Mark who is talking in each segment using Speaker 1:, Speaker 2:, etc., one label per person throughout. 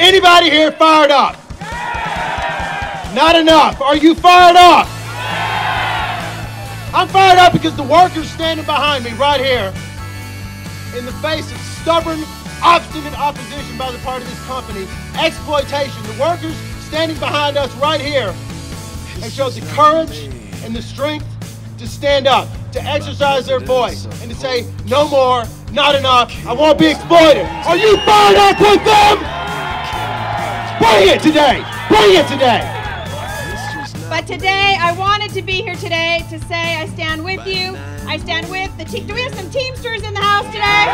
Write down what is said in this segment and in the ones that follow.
Speaker 1: Anybody here fired up? Not enough. Are you fired up? I'm fired up because the workers standing behind me right here, in the face of stubborn, obstinate opposition by the part of this company, exploitation, the workers standing behind us right here have showed the courage and the strength to stand up, to exercise their voice, and to say, no more, not enough, I won't be exploited. Are you fired up with them? Bring it today! Bring it today!
Speaker 2: But today, I wanted to be here today to say I stand with you. I stand with the team. Do we have some Teamsters in the house today?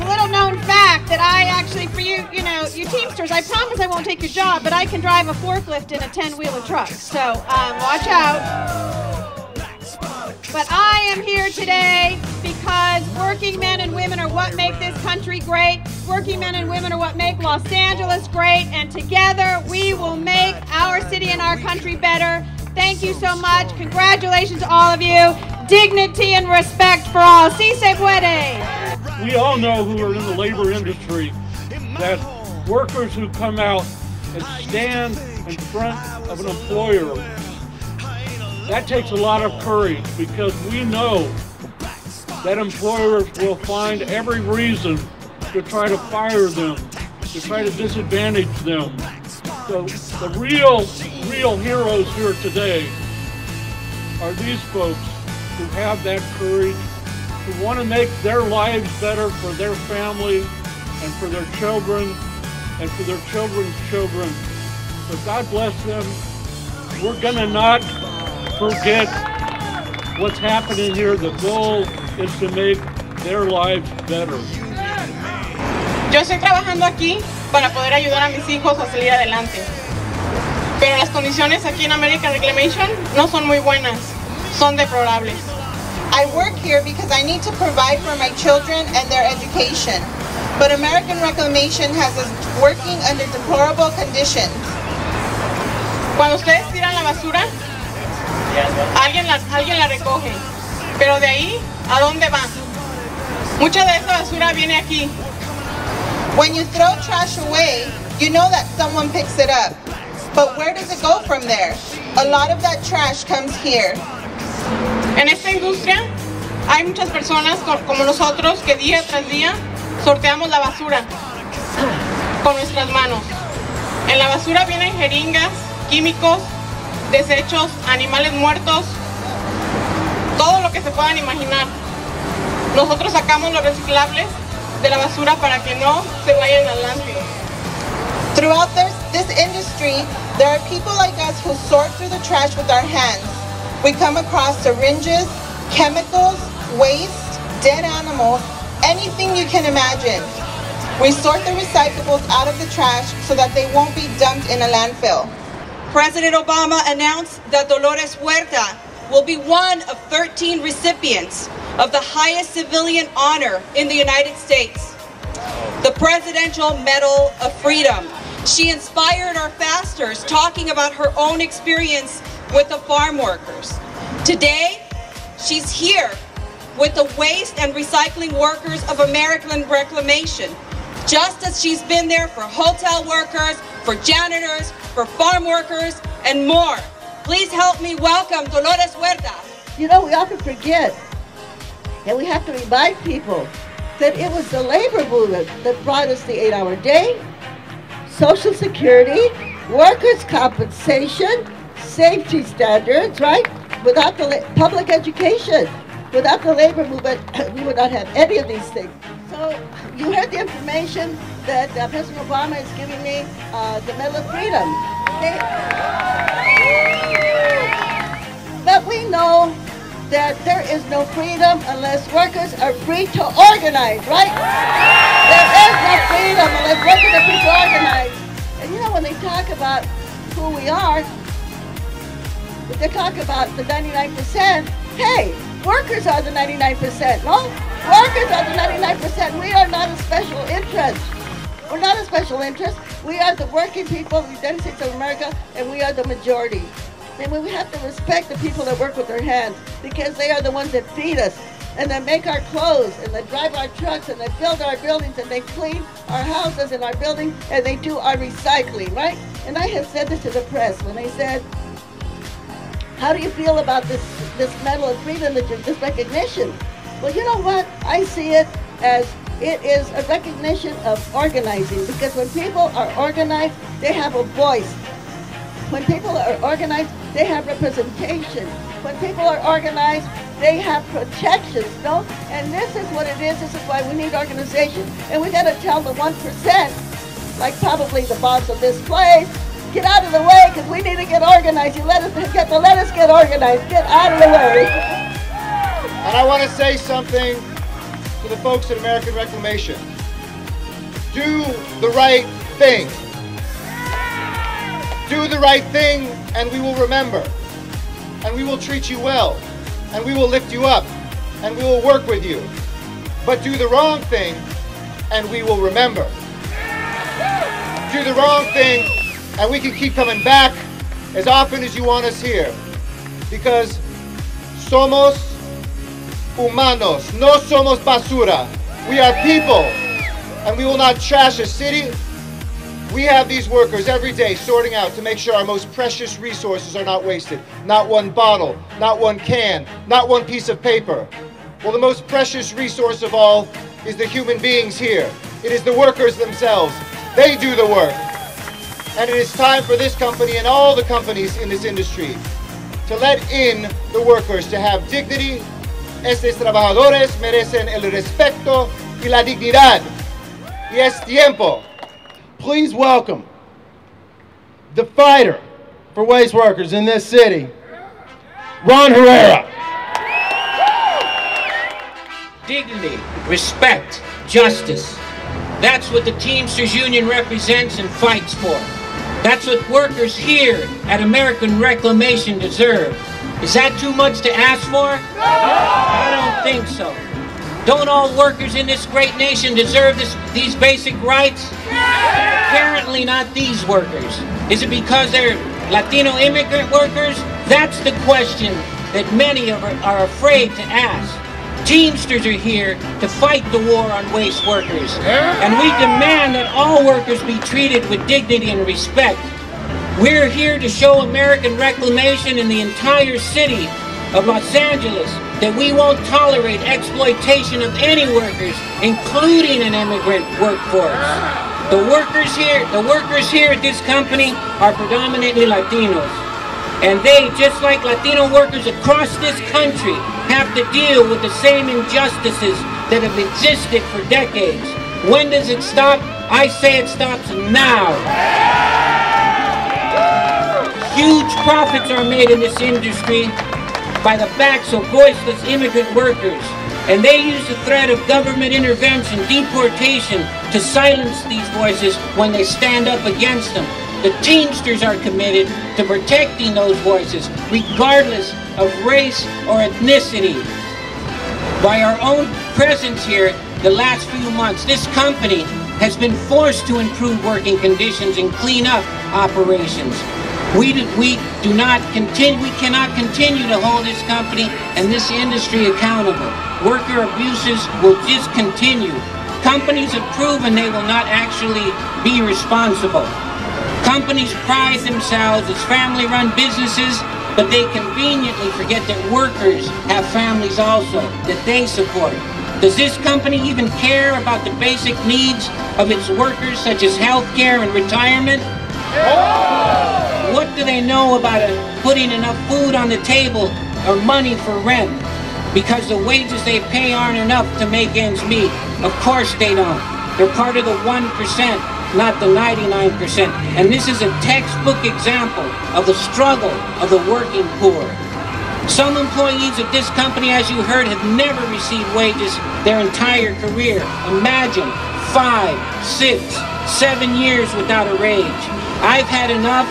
Speaker 2: A little known fact that I actually, for you, you Teamsters, I promise I won't take your job, but I can drive a forklift in a 10-wheeler truck. So watch out. But I am here today because working men and women are what make this country great. Working men and women are what make Los Angeles great. And together we will make our city and our country better. Thank you so much. Congratulations to all of you. Dignity and respect for all. Si se puede.
Speaker 3: We all know who are in the labor industry that workers who come out and stand in front of an employer, that takes a lot of courage, because we know that employers will find every reason to try to fire them, to try to disadvantage them. So the real heroes here today are these folks who have that courage, who want to make their lives better for their family and for their children and for their children's children. So God bless them. We're gonna not forget what's happening here. The goal is to make their lives better.
Speaker 4: Yo estoy trabajando aquí para poder ayudar a mis hijos a salir adelante. Pero las condiciones aquí en American Reclamation no son muy buenas, son deplorables.
Speaker 5: I work here because I need to provide for my children and their education. But American Reclamation has us working under deplorable conditions.
Speaker 4: Cuando ustedes tiran la basura, alguien la recoge. Pero de ahí, ¿a dónde va? Mucha de esa basura viene aquí.
Speaker 5: When you throw trash away, you know that someone picks it up. But where does it go from there? A lot of that trash comes here.
Speaker 4: En esta industria hay muchas personas como nosotros que día tras día sorteamos la basura con nuestras manos. En la basura vienen jeringas, químicos, desechos, animales muertos, todo lo que se puedan imaginar. Nosotros sacamos los reciclables de la basura para que no se vayan al landfill.
Speaker 5: Throughout this industry, there are people like us who sort through the trash with our hands. We come across syringes, chemicals, waste, dead animals, anything you can imagine. We sort the recyclables out of the trash so that they won't be dumped in a landfill.
Speaker 6: President Obama announced that Dolores Huerta will be one of 13 recipients of the highest civilian honor in the United States, the Presidential Medal of Freedom. She inspired our fasters, talking about her own experience with the farm workers. Today, she's here with the waste and recycling workers of American Reclamation, just as she's been there for hotel workers, for janitors, for farm workers, and more. Please help me welcome Dolores Huerta.
Speaker 7: You know, we often forget, and we have to remind people that it was the labor movement that brought us the 8-hour day, Social Security, workers' compensation, safety standards, right? Without the public education, without the labor movement, we would not have any of these things. So you heard the information that President Obama is giving me, the Medal of Freedom. Okay? But we know that there is no freedom unless workers are free to organize, right? There is no freedom unless workers are free to organize. And you know, when they talk about who we are, if they talk about the 99%, hey, workers are the 99%, no? Workers are the 99%. We are not a special interest. We're not a special interest. We are the working people of the United States of America, and we are the majority. And we have to respect the people that work with their hands, because they are the ones that feed us, and that make our clothes, and that drive our trucks, and that build our buildings, and they clean our houses and our buildings, and they do our recycling, right? And I had said this to the press when they said, how do you feel about this Medal of Freedom, this recognition? Well, you know what? I see it as it is a recognition of organizing, because when people are organized, they have a voice. When people are organized, they have representation. When people are organized, they have protections, no? And this is what it is. This is why we need organization. And we got to tell the 1%, like probably the boss of this place, get out of the way, because we need to get organized. Let us get organized. Get out of the way.
Speaker 1: And I want to say something to the folks at American Reclamation. Do the right thing. Do the right thing, and we will remember. And we will treat you well. And we will lift you up. And we will work with you. But do the wrong thing, and we will remember. Do the wrong thing, and we can keep coming back as often as you want us here. Because somos humanos, no somos basura. We are people, and we will not trash a city. We have these workers every day sorting out to make sure our most precious resources are not wasted. Not one bottle, not one can, not one piece of paper. Well, the most precious resource of all is the human beings here. It is the workers themselves. They do the work. And it is time for this company and all the companies in this industry to let in the workers, to have dignity. Estos trabajadores merecen el respeto y la dignidad. Y es tiempo. Please welcome the fighter for waste workers in this city, Ron Herrera.
Speaker 8: Dignity, respect, justice. That's what the Teamsters Union represents and fights for. That's what workers here at American Reclamation deserve. Is that too much to ask for? I don't think so. Don't all workers in this great nation deserve these basic rights? Apparently not these workers. Is it because they're Latino immigrant workers? That's the question that many are afraid to ask. Teamsters are here to fight the war on waste workers. And we demand that all workers be treated with dignity and respect. We're here to show American Reclamation in the entire city of Los Angeles that we won't tolerate exploitation of any workers, including an immigrant workforce. The workers here at this company are predominantly Latinos. And they, just like Latino workers across this country, have to deal with the same injustices that have existed for decades. When does it stop? I say it stops now. Huge profits are made in this industry by the backs of voiceless immigrant workers. And they use the threat of government intervention, deportation, to silence these voices when they stand up against them. The Teamsters are committed to protecting those voices, regardless of race or ethnicity. By our own presence here the last few months, this company has been forced to improve working conditions and clean up operations. We cannot continue to hold this company and this industry accountable. Worker abuses will just continue. Companies have proven they will not actually be responsible. Companies pride themselves as family-run businesses, but they conveniently forget that workers have families also that they support. Does this company even care about the basic needs of its workers, such as health care and retirement? What do they know about putting enough food on the table or money for rent? Because the wages they pay aren't enough to make ends meet. Of course they don't. They're part of the 1%, not the 99%. And this is a textbook example of the struggle of the working poor. Some employees of this company, as you heard, have never received wages their entire career. Imagine 5, 6, 7 years without a raise. I've had enough,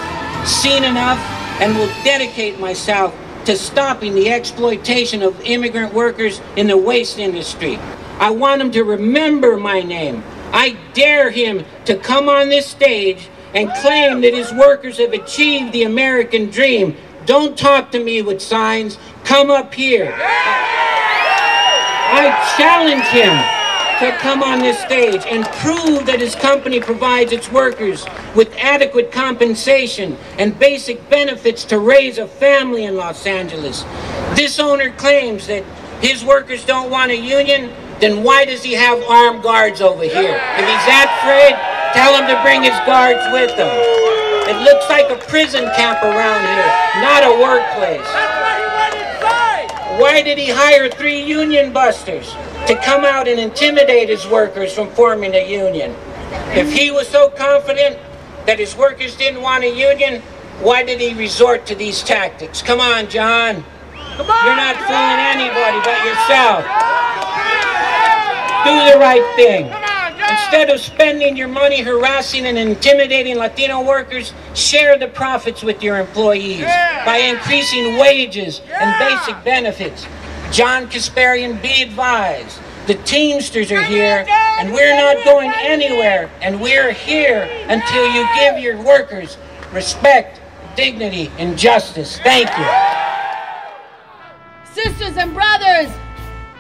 Speaker 8: seen enough, and will dedicate myself to stopping the exploitation of immigrant workers in the waste industry. I want him to remember my name. I dare him to come on this stage and claim that his workers have achieved the American dream. Don't talk to me with signs. Come up here. I challenge him to come on this stage and prove that his company provides its workers with adequate compensation and basic benefits to raise a family in Los Angeles. This owner claims that his workers don't want a union, then why does he have armed guards over here? If he's that afraid, tell him to bring his guards with him. It looks like a prison camp around here, not a workplace. Why did he hire 3 union busters to come out and intimidate his workers from forming a union? If he was so confident that his workers didn't want a union, why did he resort to these tactics? Come on, John. You're not fooling anybody but yourself. Do the right thing. Instead of spending your money harassing and intimidating Latino workers, share the profits with your employees by increasing wages and basic benefits. John Kasparian, be advised. The Teamsters are here, and we're not going anywhere, and we're here until you give your workers respect, dignity, and justice. Thank you.
Speaker 9: Sisters and brothers,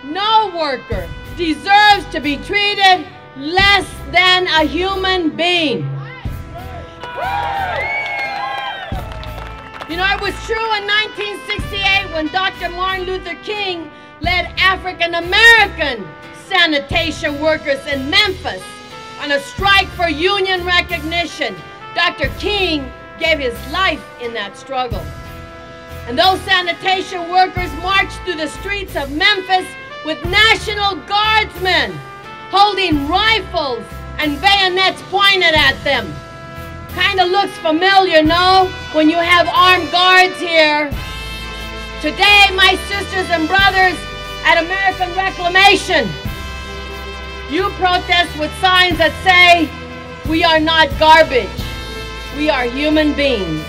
Speaker 9: no worker deserves to be treated less than a human being. You know, it was true in 1968 when Dr. Martin Luther King led African American sanitation workers in Memphis on a strike for union recognition. Dr. King gave his life in that struggle. And those sanitation workers marched through the streets of Memphis with National Guardsmen holding rifles and bayonets pointed at them. Kind of looks familiar, no? When you have armed guards here. Today, my sisters and brothers at American Reclamation, you protest with signs that say, "We are not garbage. We are human beings."